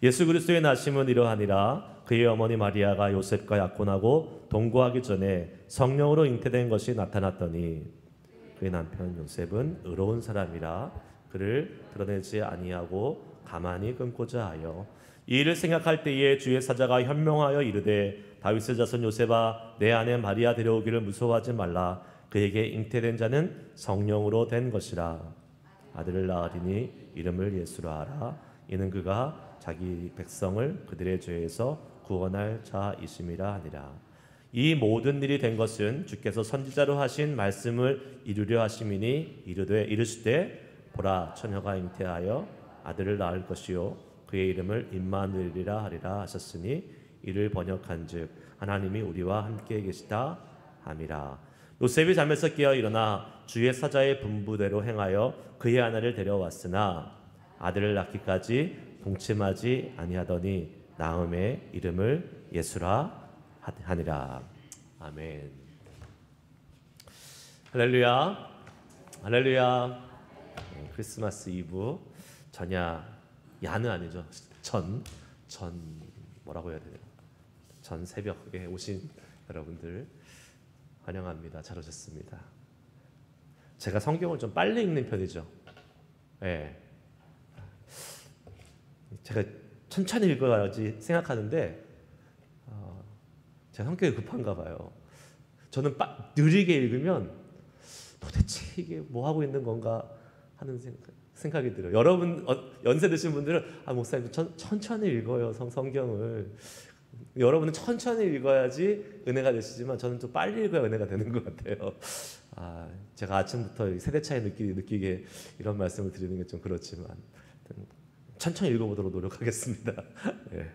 예수 그리스도의 나심은 이러하니라. 그의 어머니 마리아가 요셉과 약혼하고 동거하기 전에 성령으로 잉태된 것이 나타났더니 그의 남편 요셉은 의로운 사람이라 그를 드러내지 아니하고 가만히 끊고자 하여 이 일을 생각할 때에 주의 사자가 현명하여 이르되 다윗의 자손 요셉아 내 아내 마리아 데려오기를 무서워하지 말라. 그에게 잉태된 자는 성령으로 된 것이라. 아들을 낳으리니 이름을 예수라 하라. 이는 그가 자기 백성을 그들의 죄에서 구원할 자이심이라 하니라. 이 모든 일이 된 것은 주께서 선지자로 하신 말씀을 이루려 하심이니 이르시되 보라 처녀가 잉태하여 아들을 낳을 것이요 그의 이름을 임마누엘이라 하리라 하셨으니 이를 번역한즉 하나님이 우리와 함께 계시다 함이라. 요셉이 잠에서 깨어 일어나 주의 사자의 분부대로 행하여 그의 아내를 데려왔으나 아들을 낳기까지 동침하지 아니하더니 나음의 이름을 예수라 하니라. 아멘. 할렐루야. 할렐루야. 크리스마스 이브 야는 아니죠. 전 뭐라고 해야 되나? 전 새벽에 오신 여러분들 환영합니다. 잘 오셨습니다. 제가 성경을 좀 빨리 읽는 편이죠. 네. 제가 천천히 읽어야지 생각하는데 제 성격이 급한가 봐요. 저는 느리게 읽으면 도대체 이게 뭐 하고 있는 건가 하는 생각이 들어요. 여러분 연세 드신 분들은 목사님 천천히 읽어요 성경을. 여러분은 천천히 읽어야지 은혜가 되시지만 저는 좀 빨리 읽어야 은혜가 되는 것 같아요. 제가 아침부터 세대 차이 느끼게 이런 말씀을 드리는 게 좀 그렇지만 천천히 읽어보도록 노력하겠습니다. 네.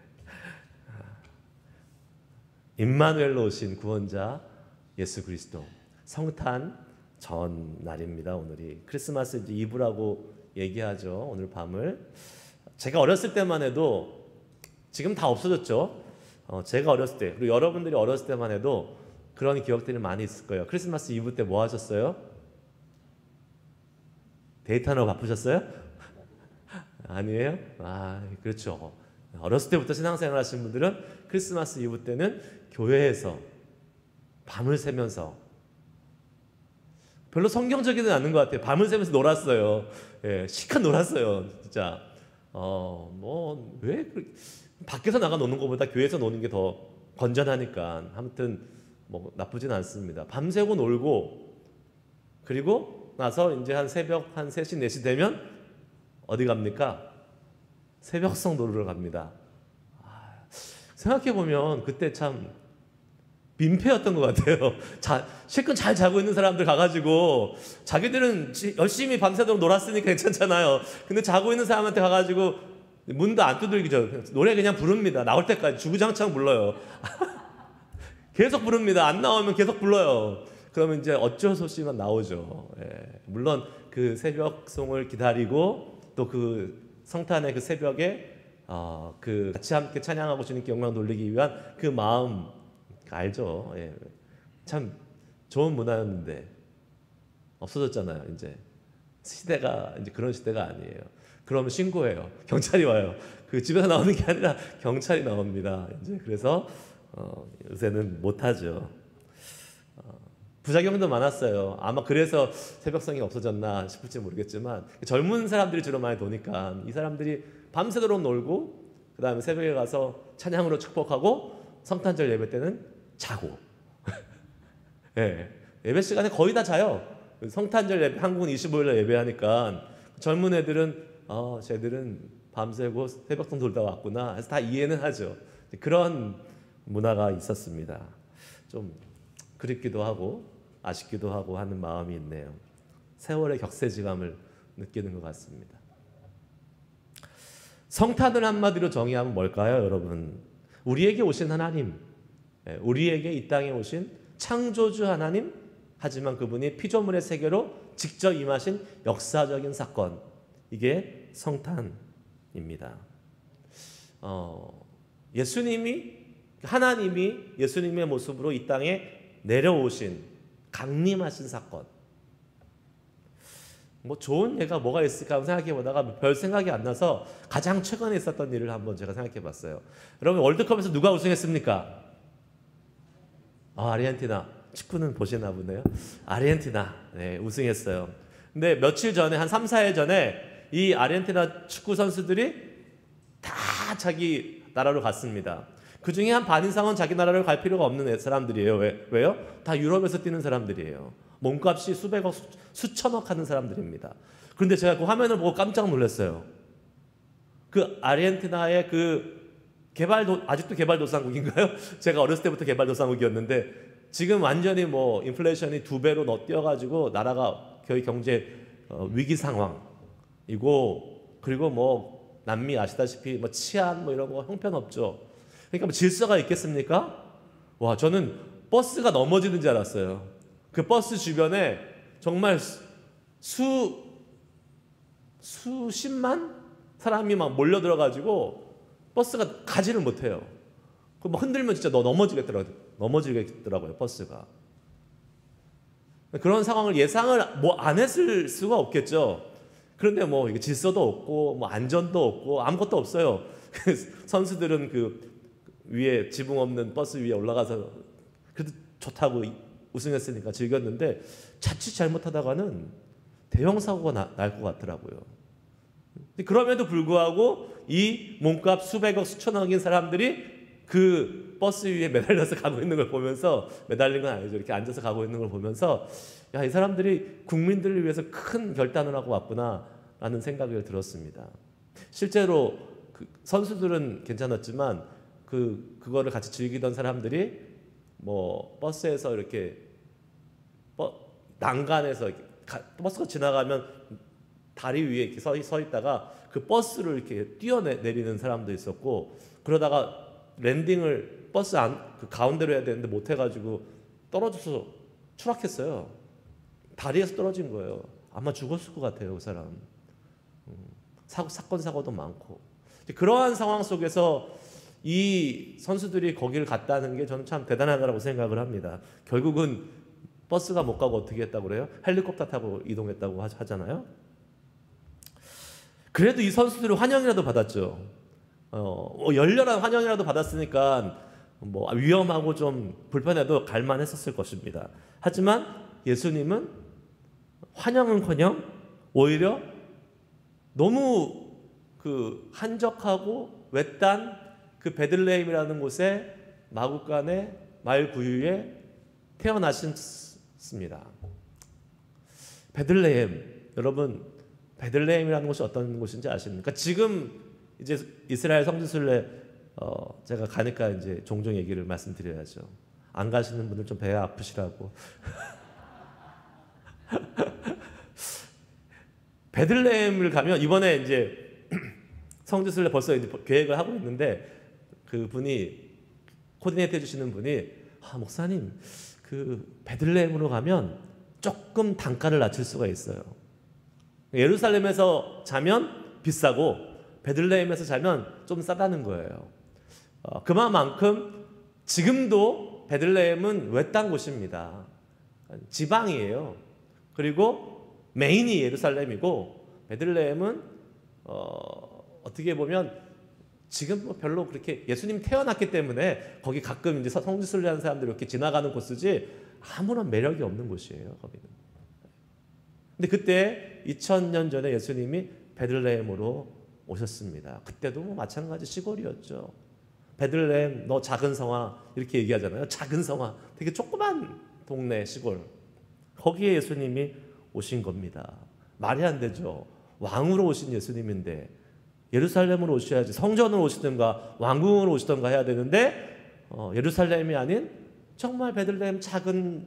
임마누엘로 오신 구원자 예수 그리스도 성탄 전날입니다. 오늘이 크리스마스 이브라고 얘기하죠. 오늘 밤을 제가 어렸을 때만 해도 지금 다 없어졌죠. 제가 어렸을 때 그리고 여러분들이 어렸을 때만 해도 그런 기억들이 많이 있을 거예요. 크리스마스 이브 때 뭐 하셨어요? 데이트하느라 바쁘셨어요? 아니에요? 그렇죠. 어렸을 때부터 신앙생활 하신 분들은 크리스마스 이브 때는 교회에서 밤을 새면서 별로 성경적이는 않은 것 같아요. 밤을 새면서 놀았어요. 예, 실컷 놀았어요. 진짜. 왜 밖에서 나가 노는 것보다 교회에서 노는 게 더 건전하니까 아무튼 뭐 나쁘진 않습니다. 밤새고 놀고 그리고 나서 이제 한 새벽 한 3시 4시 되면 어디 갑니까? 새벽성 놀으러 갑니다. 생각해보면 그때 참 민폐였던 것 같아요. 실컷 잘 자고 있는 사람들 가가지고 자기들은 열심히 밤새도록 놀았으니까 괜찮잖아요. 근데 자고 있는 사람한테 가가지고 문도 안 두들기죠. 노래 그냥 부릅니다. 나올 때까지 주구장창 불러요. 계속 부릅니다. 안 나오면 계속 불러요. 그러면 이제 어쩔 수 없이만 나오죠. 물론 그 새벽송을 기다리고 또 그 성탄의 그 새벽에 같이 함께 찬양하고 주님께 영광 돌리기 위한 그 마음 알죠. 참 좋은 문화였는데 없어졌잖아요. 이제 시대가 이제 그런 시대가 아니에요. 그러면 신고해요. 경찰이 와요. 그 집에서 나오는 게 아니라 경찰이 나옵니다. 이제 그래서 요새는 못하죠. 부작용도 많았어요. 아마 그래서 새벽성이 없어졌나 싶을지 모르겠지만 젊은 사람들이 주로 많이 노니까 이 사람들이 밤새도록 놀고 그 다음에 새벽에 가서 찬양으로 축복하고 성탄절 예배 때는 자고 예배 시간에 거의 다 자요. 성탄절 예배, 한국은 25일날 예배하니까 젊은 애들은 쟤들은 밤새고 새벽성 돌다 왔구나 해서 다 이해는 하죠. 그런 문화가 있었습니다. 좀 그립기도 하고 아쉽기도 하고 하는 마음이 있네요. 세월의 격세지감을 느끼는 것 같습니다. 성탄을 한마디로 정의하면 뭘까요, 여러분? 우리에게 오신 하나님, 우리에게 이 땅에 오신 창조주 하나님, 하지만 그분이 피조물의 세계로 직접 임하신 역사적인 사건, 이게 성탄입니다. 하나님이 예수님의 모습으로 이 땅에 내려오신 강림하신 사건. 뭐 좋은 예가 뭐가 있을까 생각해 보다가 별 생각이 안 나서 가장 최근에 있었던 일을 한번 제가 생각해 봤어요. 여러분 월드컵에서 누가 우승했습니까? 아르헨티나. 축구는 보시나 보네요. 아르헨티나 네, 우승했어요. 근데 며칠 전에 한 3, 4일 전에 이 아르헨티나 축구 선수들이 다 자기 나라로 갔습니다. 그 중에 한 반 이상은 자기 나라를 갈 필요가 없는 사람들이에요. 왜요? 다 유럽에서 뛰는 사람들이에요. 몸값이 수백억, 수천억 하는 사람들입니다. 그런데 제가 그 화면을 보고 깜짝 놀랐어요. 그 아르헨티나의 그 아직도 개발도상국인가요? 제가 어렸을 때부터 개발도상국이었는데 지금 완전히 뭐 인플레이션이 2배로 뛰어가지고 나라가 거의 경제 위기 상황이고, 그리고 뭐 남미 아시다시피 뭐 치안 뭐 이런 거 형편없죠. 그러니까 뭐 질서가 있겠습니까? 와, 저는 버스가 넘어지는 줄 알았어요. 그 버스 주변에 정말 수십만 사람이 막 몰려 들어가지고 버스가 가지를 못해요. 그 뭐 흔들면 진짜 넘어지겠더라고요, 버스가. 그런 상황을 예상을 뭐 안 했을 수가 없겠죠. 그런데 뭐 이게 질서도 없고 뭐 안전도 없고 아무것도 없어요. 선수들은 그 위에 지붕 없는 버스 위에 올라가서 그래도 좋다고 우승했으니까 즐겼는데 자칫 잘못하다가는 대형 사고가 날 것 같더라고요. 그럼에도 불구하고 이 몸값 수백억 수천억인 사람들이 그 버스 위에 매달려서 가고 있는 걸 보면서, 매달린 건 아니죠, 이렇게 앉아서 가고 있는 걸 보면서 야, 이 사람들이 국민들을 위해서 큰 결단을 하고 왔구나 라는 생각이 들었습니다. 실제로 그 선수들은 괜찮았지만 그거를 같이 즐기던 사람들이 뭐 버스에서 이렇게 난간에서 이렇게 버스가 지나가면 다리 위에 이렇게 서 있다가 그 버스를 이렇게 뛰어내리는 사람도 있었고, 그러다가 랜딩을 버스 그 가운데로 해야 되는데 못 해가지고 떨어져서 추락했어요. 다리에서 떨어진 거예요. 아마 죽었을 것 같아요, 그 사람. 사건 사고도 많고. 그러한 상황 속에서 이 선수들이 거기를 갔다는 게 저는 참 대단하다고 생각을 합니다. 결국은 버스가 못 가고 어떻게 했다고 그래요? 헬리콥터 타고 이동했다고 하잖아요. 그래도 이 선수들은 환영이라도 받았죠. 열렬한 환영이라도 받았으니까 뭐 위험하고 좀 불편해도 갈만했었을 것입니다. 하지만 예수님은 환영은커녕 오히려 너무 그 한적하고 외딴 그 베들레헴이라는 곳에 마구간의 마을 구유에 태어나셨습니다. 베들레헴, 여러분 베들레헴이라는 곳이 어떤 곳인지 아십니까? 지금 이제 이스라엘 성지순례 제가 가니까 이제 종종 얘기를 말씀드려야죠. 안 가시는 분들 좀 배 아프시라고. 베들레헴을 가면 이번에 이제 성지순례 벌써 이제 계획을 하고 있는데, 그 분이 코디네이트 해주시는 분이 목사님 그 베들레헴으로 가면 조금 단가를 낮출 수가 있어요. 예루살렘에서 자면 비싸고 베들레헴에서 자면 좀 싸다는 거예요. 그만큼 지금도 베들레헴은 외딴 곳입니다. 지방이에요. 그리고 메인이 예루살렘이고 베들레헴은 어떻게 보면 지금 뭐 별로 그렇게 예수님 태어났기 때문에 거기 가끔 이제 성지순례하는 사람들이 이렇게 지나가는 곳이지 아무런 매력이 없는 곳이에요, 거기는. 근데 그때 2000년 전에 예수님이 베들레헴으로 오셨습니다. 그때도 뭐 마찬가지 시골이었죠. 베들레헴 너 작은 성화 이렇게 얘기하잖아요. 작은 성화, 되게 조그만 동네 시골. 거기에 예수님이 오신 겁니다. 말이 안 되죠. 왕으로 오신 예수님인데 예루살렘으로 오셔야지, 성전으로 오시든가 왕궁으로 오시든가 해야 되는데 예루살렘이 아닌 정말 베들레헴 작은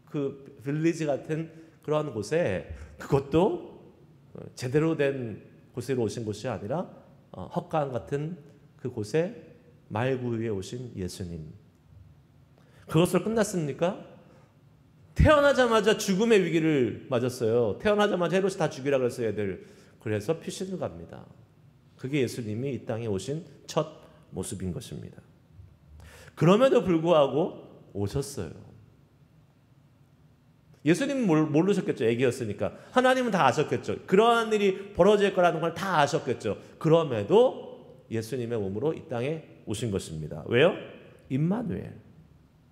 그 빌리지 같은 그러한 곳에, 그것도 제대로 된 곳으로 오신 곳이 아니라 헛간 같은 그 곳에 말구유에 오신 예수님. 그것으로 끝났습니까? 태어나자마자 죽음의 위기를 맞았어요. 태어나자마자 헤롯이 다 죽이라 그랬어요, 애들. 그래서 피신을 갑니다. 그게 예수님이 이 땅에 오신 첫 모습인 것입니다. 그럼에도 불구하고 오셨어요. 예수님은 모르셨겠죠. 애기였으니까. 하나님은 다 아셨겠죠. 그러한 일이 벌어질 거라는 걸 다 아셨겠죠. 그럼에도 예수님의 몸으로 이 땅에 오신 것입니다. 왜요? 임마누엘,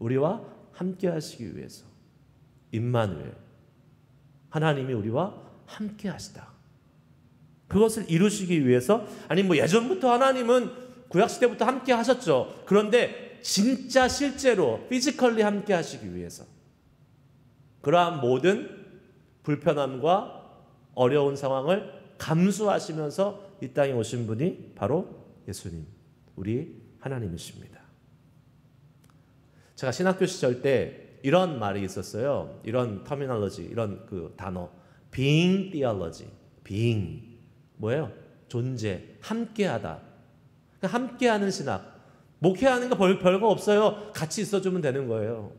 우리와 함께 하시기 위해서. 임마누엘, 하나님이 우리와 함께 하시다. 그것을 이루시기 위해서, 아니 뭐 예전부터 하나님은 구약시대부터 함께 하셨죠. 그런데 진짜 실제로 피지컬리 함께 하시기 위해서, 그러한 모든 불편함과 어려운 상황을 감수하시면서 이 땅에 오신 분이 바로 예수님, 우리 하나님이십니다. 제가 신학교 시절 때 이런 말이 있었어요. 이런 터미널로지, 이런 그 단어, being theology. being 뭐예요? 존재, 함께하다. 함께하는 신학. 목회하는 거 별거 없어요. 같이 있어주면 되는 거예요.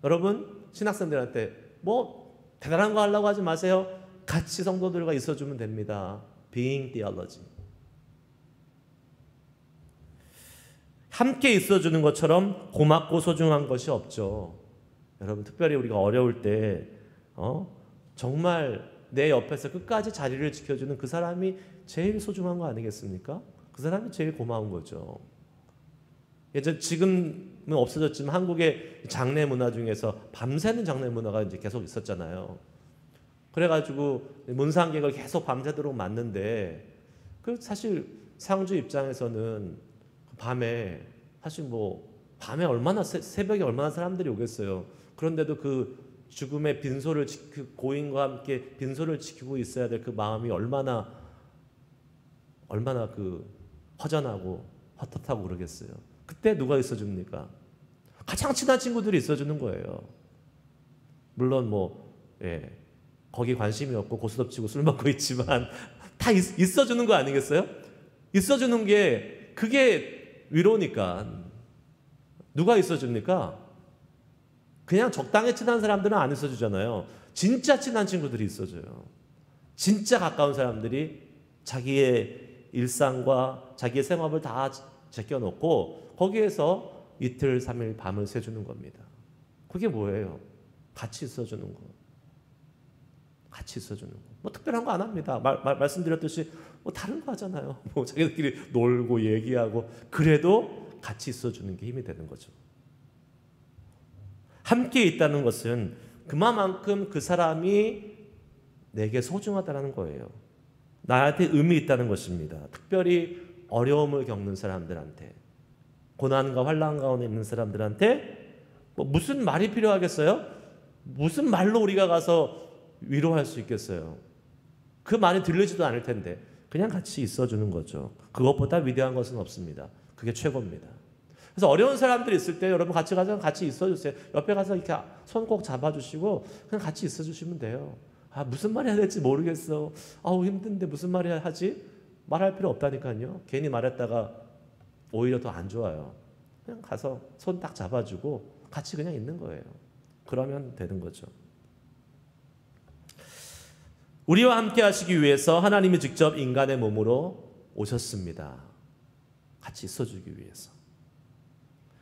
여러분, 신학생들한테 뭐 대단한 거 하려고 하지 마세요. 같이 성도들과 있어주면 됩니다. being theology. 함께 있어주는 것처럼 고맙고 소중한 것이 없죠. 여러분, 특별히 우리가 어려울 때 정말 내 옆에서 끝까지 자리를 지켜주는 그 사람이 제일 소중한 거 아니겠습니까? 그 사람이 제일 고마운 거죠. 지금은 없어졌지만 한국의 장례 문화 중에서 밤새는 장례 문화가 이제 계속 있었잖아요. 그래가지고 문상객을 계속 밤새도록 맞는데, 그 사실 상주 입장에서는 밤에 사실 뭐 밤에 얼마나 새벽에 얼마나 사람들이 오겠어요. 그런데도 그 죽음의 빈소를 그 고인과 함께 빈소를 지키고 있어야 될 그 마음이 얼마나 그 허전하고 헛헛하고 그러겠어요. 그때 누가 있어줍니까? 가장 친한 친구들이 있어주는 거예요. 물론 거기 관심이 없고 고스톱치고 술 먹고 있지만 다 있어주는 거 아니겠어요? 있어주는 게 그게 위로니까. 누가 있어줍니까? 그냥 적당히 친한 사람들은 안 있어주잖아요. 진짜 친한 친구들이 있어줘요. 진짜 가까운 사람들이 자기의 일상과 자기의 생업을 다 제껴놓고 거기에서 이틀, 3일, 밤을 새주는 겁니다. 그게 뭐예요? 같이 있어주는 거. 같이 있어주는 거. 뭐 특별한 거 안 합니다. 말씀드렸듯이 뭐 다른 거 하잖아요. 뭐 자기들끼리 놀고 얘기하고. 그래도 같이 있어주는 게 힘이 되는 거죠. 함께 있다는 것은 그만큼 그 사람이 내게 소중하다는 거예요. 나한테 의미 있다는 것입니다. 특별히 어려움을 겪는 사람들한테, 고난과 환난 가운데 있는 사람들한테 뭐 무슨 말이 필요하겠어요? 무슨 말로 우리가 가서 위로할 수 있겠어요? 그 말이 들리지도 않을 텐데 그냥 같이 있어주는 거죠. 그것보다 위대한 것은 없습니다. 그게 최고입니다. 그래서 어려운 사람들이 있을 때 여러분 같이 가서 같이 있어주세요. 옆에 가서 이렇게 손 꼭 잡아주시고 그냥 같이 있어주시면 돼요. 무슨 말 해야 될지 모르겠어. 힘든데 무슨 말 해야 하지? 말할 필요 없다니까요. 괜히 말했다가 오히려 더 안 좋아요. 그냥 가서 손 딱 잡아주고 같이 그냥 있는 거예요. 그러면 되는 거죠. 우리와 함께 하시기 위해서 하나님이 직접 인간의 몸으로 오셨습니다. 같이 있어주기 위해서.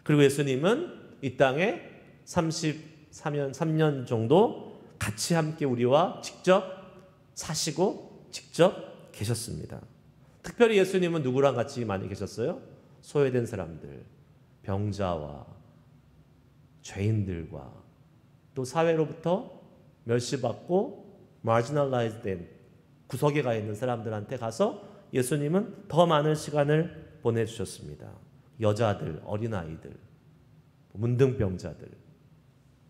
그리고 예수님은 이 땅에 3년 정도 같이 함께 우리와 직접 사시고 직접 계셨습니다. 특별히 예수님은 누구랑 같이 많이 계셨어요? 소외된 사람들, 병자와 죄인들과 또 사회로부터 멸시받고 marginalized 된 구석에 가 있는 사람들한테 가서 예수님은 더 많은 시간을 보내주셨습니다. 여자들, 어린아이들, 문둥병자들,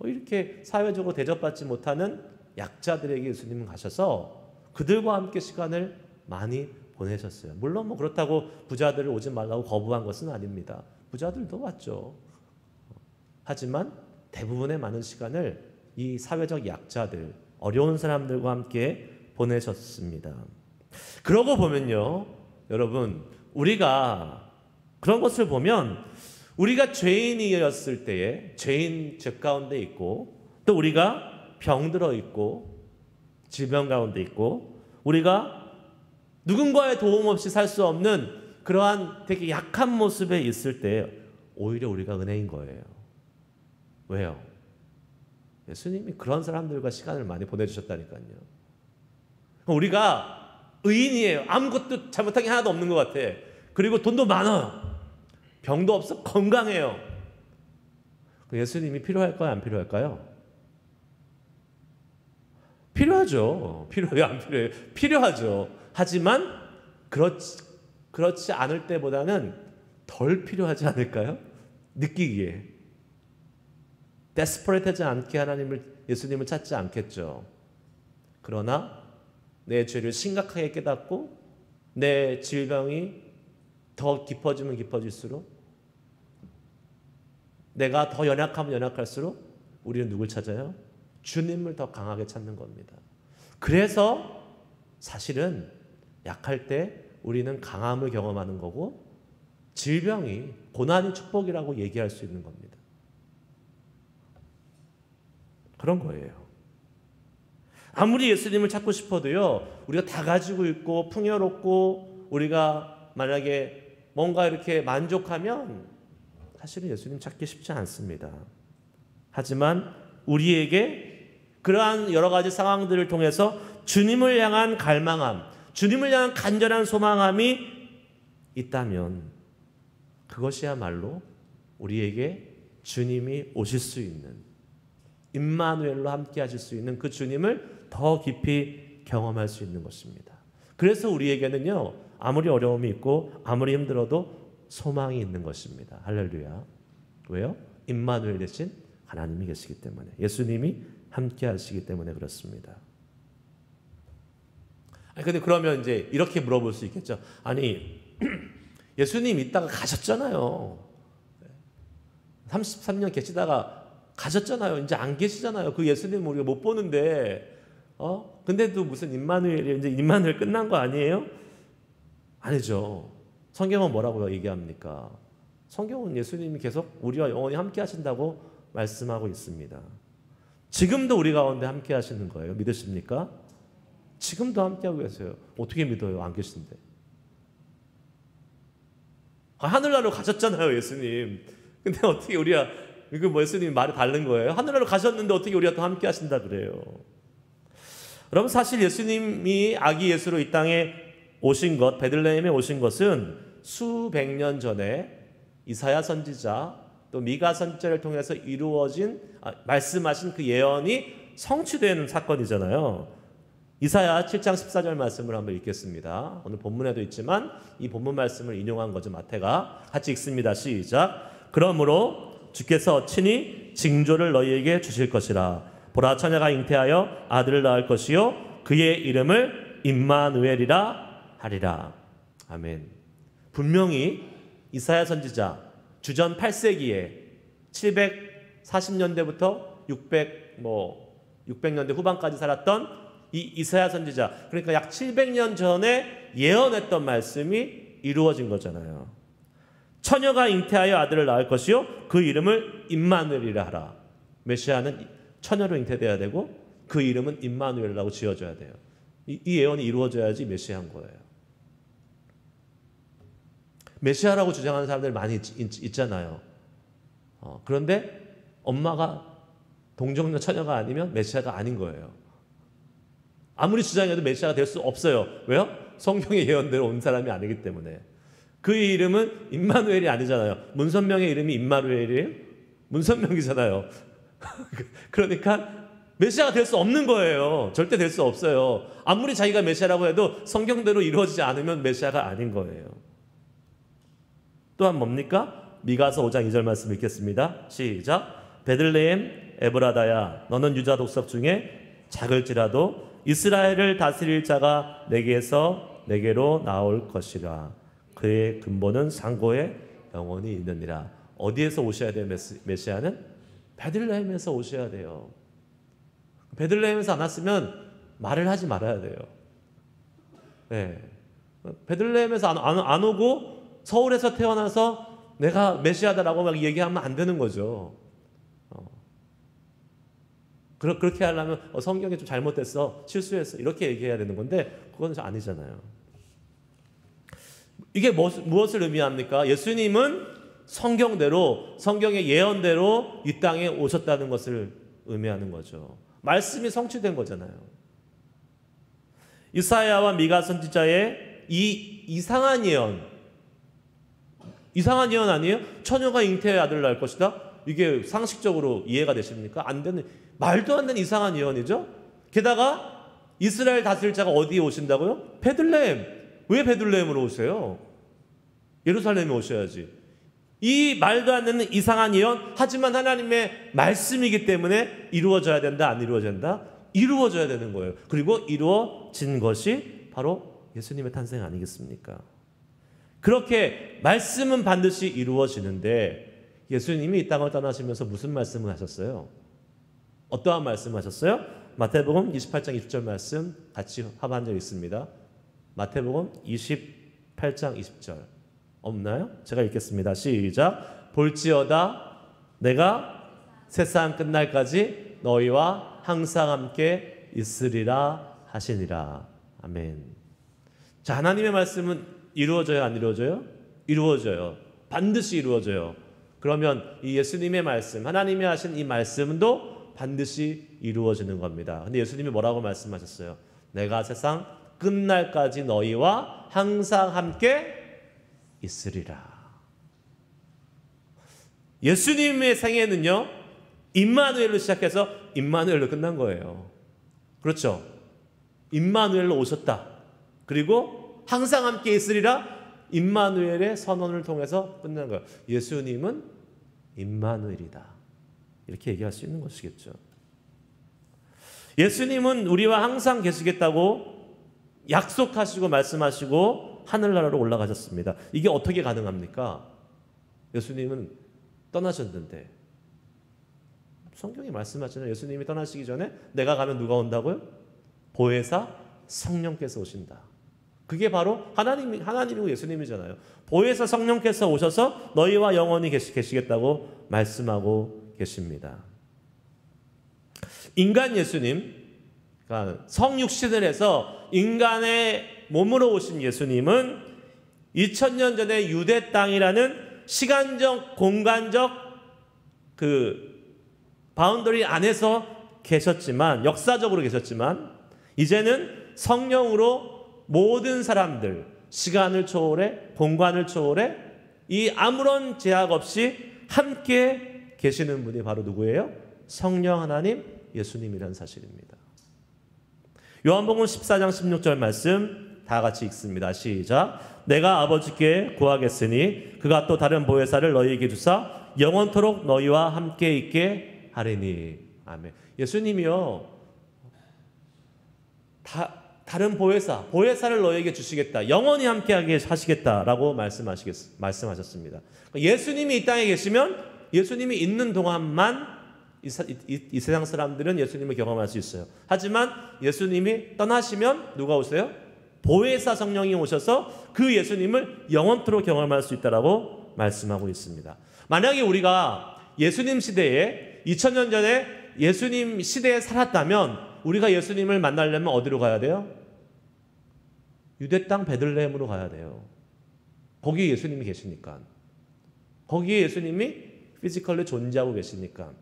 이렇게 사회적으로 대접받지 못하는 약자들에게 예수님은 가셔서 그들과 함께 시간을 많이 보내셨어요. 물론 그렇다고 부자들을 오지 말라고 거부한 것은 아닙니다. 부자들도 왔죠. 하지만 대부분의 많은 시간을 이 사회적 약자들, 어려운 사람들과 함께 보내셨습니다. 그러고 보면요, 여러분, 우리가 그런 것을 보면 우리가 죄인이었을 때에 죄 가운데 있고, 또 우리가 병들어 있고 질병 가운데 있고, 우리가 누군가의 도움 없이 살 수 없는 그러한 되게 약한 모습에 있을 때 오히려 우리가 은혜인 거예요. 왜요? 예수님이 그런 사람들과 시간을 많이 보내주셨다니까요. 우리가 의인이에요. 아무것도 잘못한 게 하나도 없는 것 같아. 그리고 돈도 많아. 병도 없어. 건강해요. 예수님이 필요할까요? 안 필요할까요? 필요하죠. 왜 안 필요해요? 필요하죠. 하지만 그렇지 않을 때보다는 덜 필요하지 않을까요? 느끼기에. 데스퍼레이트하지 않게 예수님을 찾지 않겠죠. 그러나 내 죄를 심각하게 깨닫고 내 질병이 더 깊어지면 깊어질수록, 내가 더 연약하면 연약할수록 우리는 누굴 찾아요? 주님을 더 강하게 찾는 겁니다. 그래서 사실은 약할 때 우리는 강함을 경험하는 거고, 질병이 고난이 축복이라고 얘기할 수 있는 겁니다. 그런 거예요. 아무리 예수님을 찾고 싶어도요, 우리가 다 가지고 있고 풍요롭고 우리가 만약에 뭔가 이렇게 만족하면 사실은 예수님 찾기 쉽지 않습니다. 하지만 우리에게 그러한 여러 가지 상황들을 통해서 주님을 향한 갈망함, 주님을 향한 간절한 소망함이 있다면 그것이야말로 우리에게 주님이 오실 수 있는, 임마누엘로 함께 하실 수 있는 그 주님을 더 깊이 경험할 수 있는 것입니다. 그래서 우리에게는요, 아무리 어려움이 있고 아무리 힘들어도 소망이 있는 것입니다. 할렐루야. 왜요? 임마누엘 대신 하나님이 계시기 때문에, 예수님이 함께 하시기 때문에 그렇습니다. 근데 그러면 이제 이렇게 물어볼 수 있겠죠. 아니, 예수님 있다가 가셨잖아요. 33년 계시다가 가셨잖아요. 이제 안 계시잖아요. 그 예수님 우리가 못 보는데, 근데도 무슨 임마누엘이, 이제 임마누엘 끝난 거 아니에요? 아니죠. 성경은 뭐라고 얘기합니까? 성경은 예수님이 계속 우리와 영원히 함께 하신다고 말씀하고 있습니다. 지금도 우리 가운데 함께 하시는 거예요. 믿으십니까? 지금도 함께 하고 계세요. 어떻게 믿어요? 안 계신데. 하늘나라로 가셨잖아요, 예수님. 근데 어떻게 우리가, 이거 뭐 예수님 말이 다른 거예요? 하늘나라로 가셨는데 어떻게 우리가 또 함께 하신다 그래요? 여러분, 사실 예수님이 아기 예수로 이 땅에 오신 것, 베들레헴에 오신 것은 수백 년 전에 이사야 선지자 또 미가 선지자를 통해서 이루어진, 말씀하신 그 예언이 성취되는 사건이잖아요. 이사야 7장 14절 말씀을 한번 읽겠습니다. 오늘 본문에도 있지만 이 본문 말씀을 인용한 거죠. 마태가. 같이 읽습니다. 시작. 그러므로 주께서 친히 징조를 너희에게 주실 것이라. 보라, 처녀가 잉태하여 아들을 낳을 것이요 그의 이름을 임마누엘이라 하리라. 아멘. 분명히 이사야 선지자 주전 8세기에 740년대부터 600년대 후반까지 살았던 이 이사야 선지자, 그러니까 약 700년 전에 예언했던 말씀이 이루어진 거잖아요. 처녀가 잉태하여 아들을 낳을 것이요 그 이름을 임마누엘이라 하라. 메시아는 처녀로 잉태돼야 되고 그 이름은 임마누엘이라고 지어줘야 돼요. 이 예언이 이루어져야지 메시아인 거예요. 메시아라고 주장하는 사람들 많이 있잖아요. 그런데 엄마가 동정녀 처녀가 아니면 메시아가 아닌 거예요. 아무리 주장해도 메시아가 될 수 없어요. 왜요? 성경의 예언대로 온 사람이 아니기 때문에. 그의 이름은 임마누엘이 아니잖아요. 문선명의 이름이 임마누엘이에요? 문선명이잖아요. 그러니까 메시아가 될 수 없는 거예요. 절대 될 수 없어요. 아무리 자기가 메시아라고 해도 성경대로 이루어지지 않으면 메시아가 아닌 거예요. 또한 뭡니까? 미가서 5장 2절 말씀 읽겠습니다. 시작. 베들레헴 에브라다야, 너는 유다 족속 중에 작을지라도 이스라엘을 다스릴 자가 내게로 나올 것이라. 그의 근본은 상고에 영원히 있느니라. 어디에서 오셔야 돼요? 메시아는? 베들레헴에서 오셔야 돼요. 베들레헴에서 안 왔으면 말을 하지 말아야 돼요. 네. 베들레헴에서 안 오고 서울에서 태어나서 내가 메시아다라고 막 얘기하면 안 되는 거죠. 그렇게 하려면 성경이 좀 잘못됐어, 실수했어, 이렇게 얘기해야 되는 건데 그건 아니잖아요. 이게 무엇을 의미합니까? 예수님은 성경대로, 성경의 예언대로 이 땅에 오셨다는 것을 의미하는 거죠. 말씀이 성취된 거잖아요. 이사야와 미가 선지자의 이 이상한 예언 아니에요? 처녀가 잉태의 아들을 낳을 것이다. 이게 상식적으로 이해가 되십니까? 안 되는, 말도 안 되는 이상한 예언이죠. 게다가 이스라엘 다스릴 자가 어디에 오신다고요? 베들레헴. 왜 베들레헴으로 오세요? 예루살렘에 오셔야지. 이 말도 안 되는 이상한 예언, 하지만 하나님의 말씀이기 때문에 이루어져야 된다, 안 이루어진다? 이루어져야 되는 거예요. 그리고 이루어진 것이 바로 예수님의 탄생 아니겠습니까? 그렇게 말씀은 반드시 이루어지는데 예수님이 이 땅을 떠나시면서 무슨 말씀을 하셨어요? 어떠한 말씀을 하셨어요? 마태복음 28장 20절 말씀 같이 합한 적 있습니다. 마태복음 28장 20절 없나요? 제가 읽겠습니다. 시작. 볼지어다 내가 세상 끝날까지 너희와 항상 함께 있으리라 하시니라. 아멘. 자, 하나님의 말씀은 이루어져요, 안 이루어져요? 이루어져요. 반드시 이루어져요. 그러면 이 예수님의 말씀, 하나님이 하신 이 말씀도 반드시 이루어지는 겁니다. 근데 예수님이 뭐라고 말씀하셨어요? 내가 세상 끝날까지 너희와 항상 함께 있으리라. 예수님의 생애는요, 임마누엘로 시작해서 임마누엘로 끝난 거예요. 그렇죠? 임마누엘로 오셨다. 그리고 항상 함께 있으리라. 임마누엘의 선언을 통해서 끝난 거예요. 예수님은 임마누엘이다. 이렇게 얘기할 수 있는 것이겠죠. 예수님은 우리와 항상 계시겠다고 약속하시고 말씀하시고 하늘나라로 올라가셨습니다. 이게 어떻게 가능합니까? 예수님은 떠나셨는데 성경이 말씀하시는 예수님이 떠나시기 전에 내가 가면 누가 온다고요? 보혜사 성령께서 오신다. 그게 바로 하나님이고 예수님이잖아요. 보혜사 성령께서 오셔서 너희와 영원히 계시겠다고 말씀하고 계십니다. 인간 예수님, 그러니까 성육신을 해서 인간의 몸으로 오신 예수님은 2000년 전에 유대 땅이라는 시간적, 공간적 바운더리 안에서 계셨지만, 역사적으로 계셨지만, 이제는 성령으로 모든 사람들, 시간을 초월해, 공간을 초월해 이 아무런 제약 없이 함께 계시는 분이 바로 누구예요? 성령 하나님 예수님이라는 사실입니다. 요한복음 14장 16절 말씀 다 같이 읽습니다. 시작. 내가 아버지께 구하겠으니 그가 또 다른 보혜사를 너희에게 주사 영원토록 너희와 함께 있게 하리니. 아멘. 예수님이요, 다른 보혜사를 너희에게 주시겠다. 영원히 함께하게 하시겠다라고 말씀하셨습니다. 예수님이 이 땅에 계시면 예수님이 있는 동안만 이 세상 사람들은 예수님을 경험할 수 있어요. 하지만 예수님이 떠나시면 누가 오세요? 보혜사 성령이 오셔서 그 예수님을 영원토록 경험할 수 있다라고 말씀하고 있습니다. 만약에 우리가 예수님 시대에 2000년 전에 예수님 시대에 살았다면 우리가 예수님을 만나려면 어디로 가야 돼요? 유대 땅 베들레헴으로 가야 돼요. 거기에 예수님이 계시니까. 거기에 예수님이 피지컬리 존재하고 계시니까.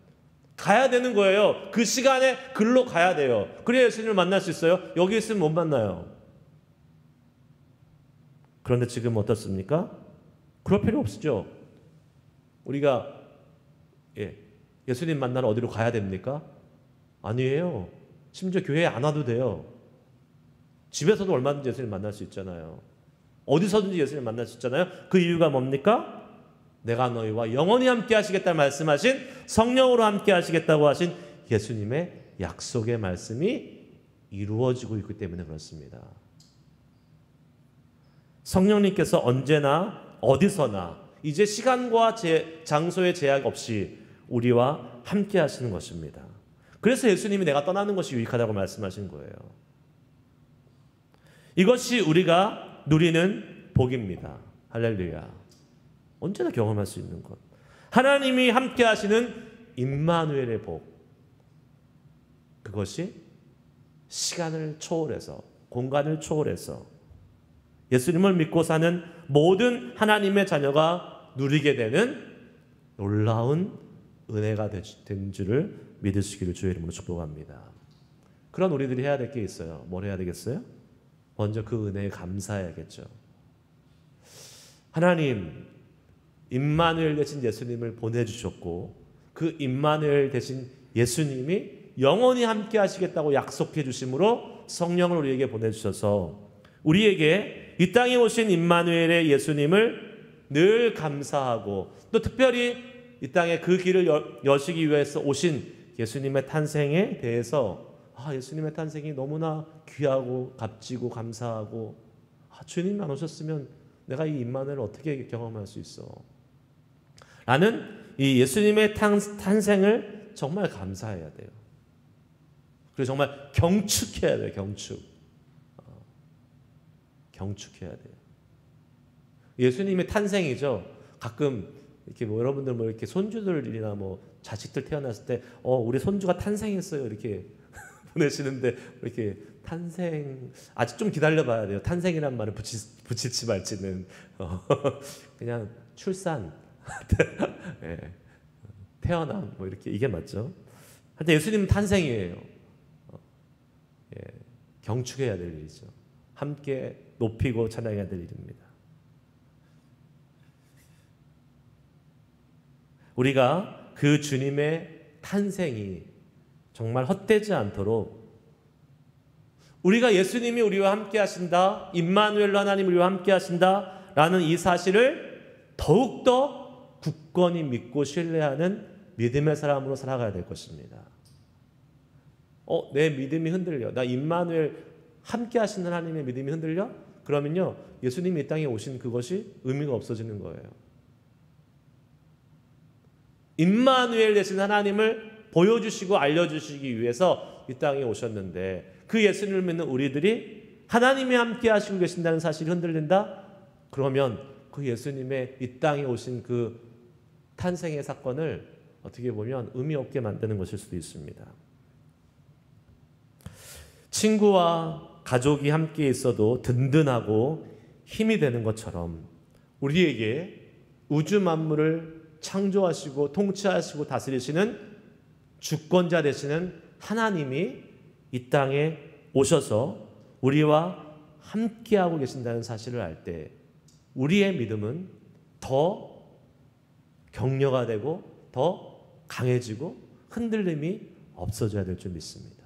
가야 되는 거예요. 그 시간에 글로 가야 돼요. 그래야 예수님을 만날 수 있어요. 여기 있으면 못 만나요. 그런데 지금 어떻습니까? 그럴 필요 없죠. 우리가 예수님 만나러 어디로 가야 됩니까? 아니에요. 심지어 교회에 안 와도 돼요. 집에서도 얼마든지 예수님 만날 수 있잖아요. 어디서든지 예수님 만날 수 있잖아요. 그 이유가 뭡니까? 내가 너희와 영원히 함께 하시겠다 말씀하신, 성령으로 함께 하시겠다고 하신 예수님의 약속의 말씀이 이루어지고 있기 때문에 그렇습니다. 성령님께서 언제나 어디서나 이제 시간과 장소의 제약 없이 우리와 함께 하시는 것입니다. 그래서 예수님이 내가 떠나는 것이 유익하다고 말씀하신 거예요. 이것이 우리가 누리는 복입니다. 할렐루야. 언제나 경험할 수 있는 것. 하나님이 함께 하시는 임마누엘의 복. 그것이 시간을 초월해서, 공간을 초월해서 예수님을 믿고 사는 모든 하나님의 자녀가 누리게 되는 놀라운 은혜가 된 줄을 믿으시기를 주의 이름으로 축복합니다. 그런 우리들이 해야 될 게 있어요. 뭘 해야 되겠어요? 먼저 그 은혜에 감사해야겠죠. 하나님, 임마누엘 대신 예수님을 보내주셨고 그 임마누엘 대신 예수님이 영원히 함께 하시겠다고 약속해 주심으로 성령을 우리에게 보내주셔서 우리에게 이 땅에 오신 임마누엘의 예수님을 늘 감사하고 또 특별히 이 땅에 그 길을 여시기 위해서 오신 예수님의 탄생에 대해서 예수님의 탄생이 너무나 귀하고 값지고 감사하고 주님이 안 오셨으면 내가 이 임마누엘을 어떻게 경험할 수 있어? 라는 이 예수님의 탄생을 정말 감사해야 돼요. 그리고 정말 경축해야 돼요. 경축해야 돼요. 예수님의 탄생이죠. 가끔 이렇게 여러분들 이렇게 손주들이나 자식들 태어났을 때 우리 손주가 탄생했어요 이렇게 보내시는데 이렇게 탄생 아직 좀 기다려봐야 돼요. 탄생이란 말을 붙일지 말지는 그냥 출산, 네. 태어남 이렇게 이게 맞죠. 하여튼 예수님은 탄생이에요. 경축해야 될 일이죠. 함께 높이고 찬양해야 될 일입니다. 우리가 그 주님의 탄생이 정말 헛되지 않도록 우리가 예수님이 우리와 함께 하신다, 임마누엘로 하나님 우리와 함께 하신다라는 이 사실을 더욱더 굳건히 믿고 신뢰하는 믿음의 사람으로 살아가야 될 것입니다. 내 믿음이 흔들려. 나 임마누엘 함께 하시는 하나님의 믿음이 흔들려? 그러면요 예수님이 이 땅에 오신 그것이 의미가 없어지는 거예요. 임마누엘 되신 하나님을 보여주시고 알려주시기 위해서 이 땅에 오셨는데 그 예수님을 믿는 우리들이 하나님이 함께 하시고 계신다는 사실이 흔들린다? 그러면 그 예수님의 이 땅에 오신 그 탄생의 사건을 어떻게 보면 의미 없게 만드는 것일 수도 있습니다. 친구와 가족이 함께 있어도 든든하고 힘이 되는 것처럼 우리에게 우주 만물을 창조하시고 통치하시고 다스리시는 주권자 되시는 하나님이 이 땅에 오셔서 우리와 함께하고 계신다는 사실을 알 때 우리의 믿음은 더 격려가 되고 더 강해지고 흔들림이 없어져야 될 줄 믿습니다.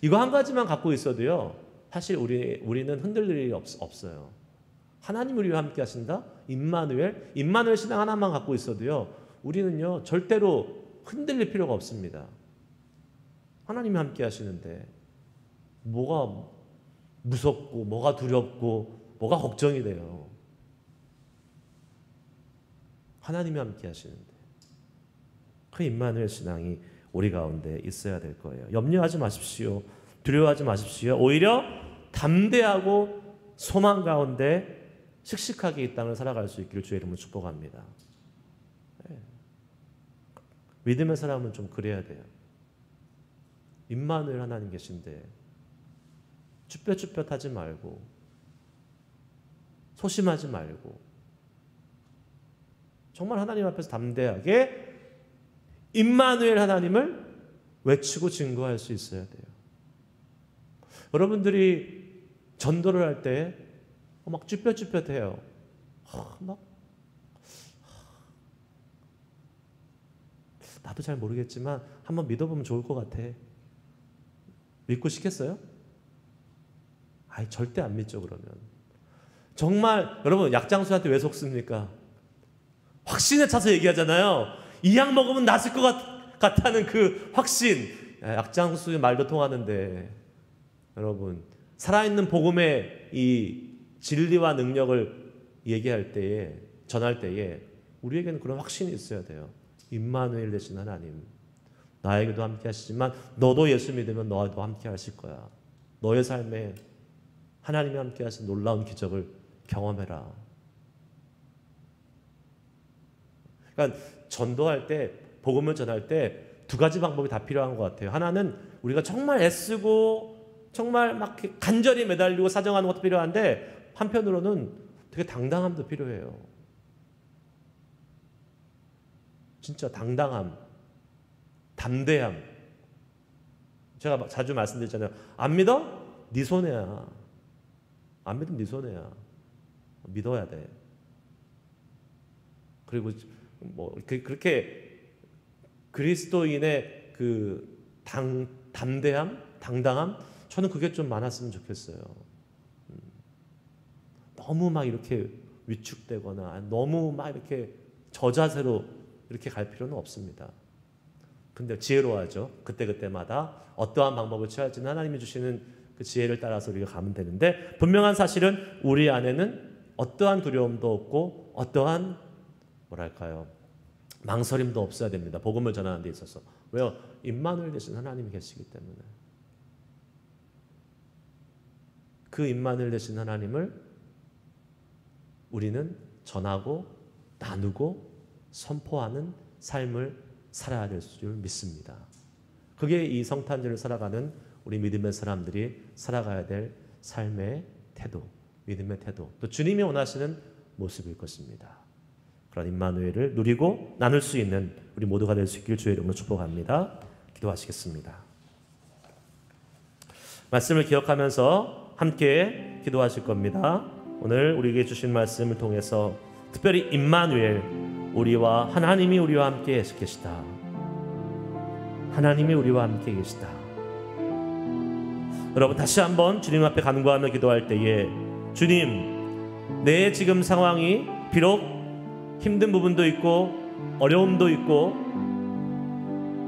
이거 한 가지만 갖고 있어도요 사실 우리는 흔들릴 일이 없어요. 하나님 우리와 함께 하신다? 임마누엘 신앙 하나만 갖고 있어도요 우리는요 절대로 흔들릴 필요가 없습니다. 하나님이 함께 하시는데 뭐가 무섭고 뭐가 두렵고 뭐가 걱정이 돼요. 하나님이 함께 하시는데 그 임마누엘 신앙이 우리 가운데 있어야 될 거예요. 염려하지 마십시오. 두려워하지 마십시오. 오히려 담대하고 소망 가운데 씩씩하게 이 땅을 살아갈 수 있기를 주의 이름으로 축복합니다. 네. 믿음의 사람은 좀 그래야 돼요. 임마누엘 하나님 계신데 쭈뼛쭈뼛하지 말고 소심하지 말고 정말 하나님 앞에서 담대하게 임마누엘 하나님을 외치고 증거할 수 있어야 돼요. 여러분들이 전도를 할 때 막 쭈뼛쭈뼛해요. 나도 잘 모르겠지만 한번 믿어보면 좋을 것 같아. 믿고 싶겠어요? 절대 안 믿죠. 그러면 정말 여러분 약장수한테 왜 속습니까? 확신에 차서 얘기하잖아요. 이 약 먹으면 낫을 것 같다는 그 확신. 약장수의 말도 통하는데 여러분 살아있는 복음의 이 진리와 능력을 얘기할 때에 전할 때에 우리에게는 그런 확신이 있어야 돼요. 임마누엘 되신 하나님 나에게도 함께 하시지만 너도 예수 믿으면 너도 함께 하실 거야. 너의 삶에 하나님이 함께 하신 놀라운 기적을 경험해라. 그러니까 전도할 때 복음을 전할 때 두 가지 방법이 다 필요한 것 같아요. 하나는 우리가 정말 애쓰고 정말 막 간절히 매달리고 사정하는 것도 필요한데 한편으로는 되게 당당함도 필요해요. 진짜 당당함. 담대함. 제가 자주 말씀드렸잖아요. 안 믿어? 네 손해야. 안 믿으면 네 손해야. 믿어야 돼. 그리고 뭐 그렇게 그리스도인의 그 담대함, 당당함, 저는 그게 좀 많았으면 좋겠어요. 너무 막 이렇게 위축되거나 너무 막 이렇게 저자세로 이렇게 갈 필요는 없습니다. 근데 지혜로워야죠. 그때그때마다 어떠한 방법을 취할지는 하나님이 주시는 그 지혜를 따라서 우리가 가면 되는데, 분명한 사실은 우리 안에는 어떠한 두려움도 없고 어떠한 뭐랄까요, 망설임도 없어야 됩니다. 복음을 전하는 데 있어서. 왜요? 임마누엘 되신 하나님이 계시기 때문에. 그 임마누엘 되신 하나님을 우리는 전하고 나누고 선포하는 삶을 살아야 될 줄 믿습니다. 그게 이 성탄절을 살아가는 우리 믿음의 사람들이 살아가야 될 삶의 태도, 믿음의 태도, 또 주님이 원하시는 모습일 것입니다. 그런 임마누엘을 누리고 나눌 수 있는 우리 모두가 될 수 있길 주의 이름으로 축복합니다. 기도하시겠습니다. 말씀을 기억하면서 함께 기도하실 겁니다. 오늘 우리에게 주신 말씀을 통해서 특별히 임마누엘, 우리와 하나님이 우리와 함께 계시다. 하나님이 우리와 함께 계시다. 여러분, 다시 한번 주님 앞에 간구하며 기도할 때에, 주님, 내 지금 상황이 비록 힘든 부분도 있고 어려움도 있고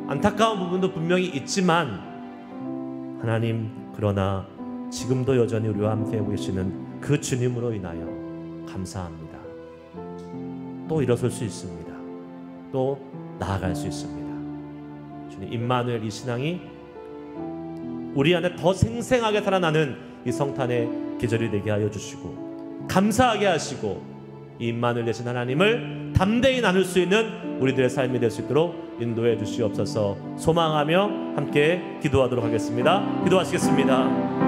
안타까운 부분도 분명히 있지만, 하나님, 그러나 지금도 여전히 우리와 함께하고 계시는 그 주님으로 인하여 감사합니다. 또 일어설 수 있습니다. 또 나아갈 수 있습니다. 주님, 임마누엘 이 신앙이 우리 안에 더 생생하게 살아나는 이 성탄의 계절이 되게 하여 주시고, 감사하게 하시고, 이 임마누엘 되신 하나님을 담대히 나눌 수 있는 우리들의 삶이 될 수 있도록 인도해 주시옵소서. 소망하며 함께 기도하도록 하겠습니다. 기도하시겠습니다.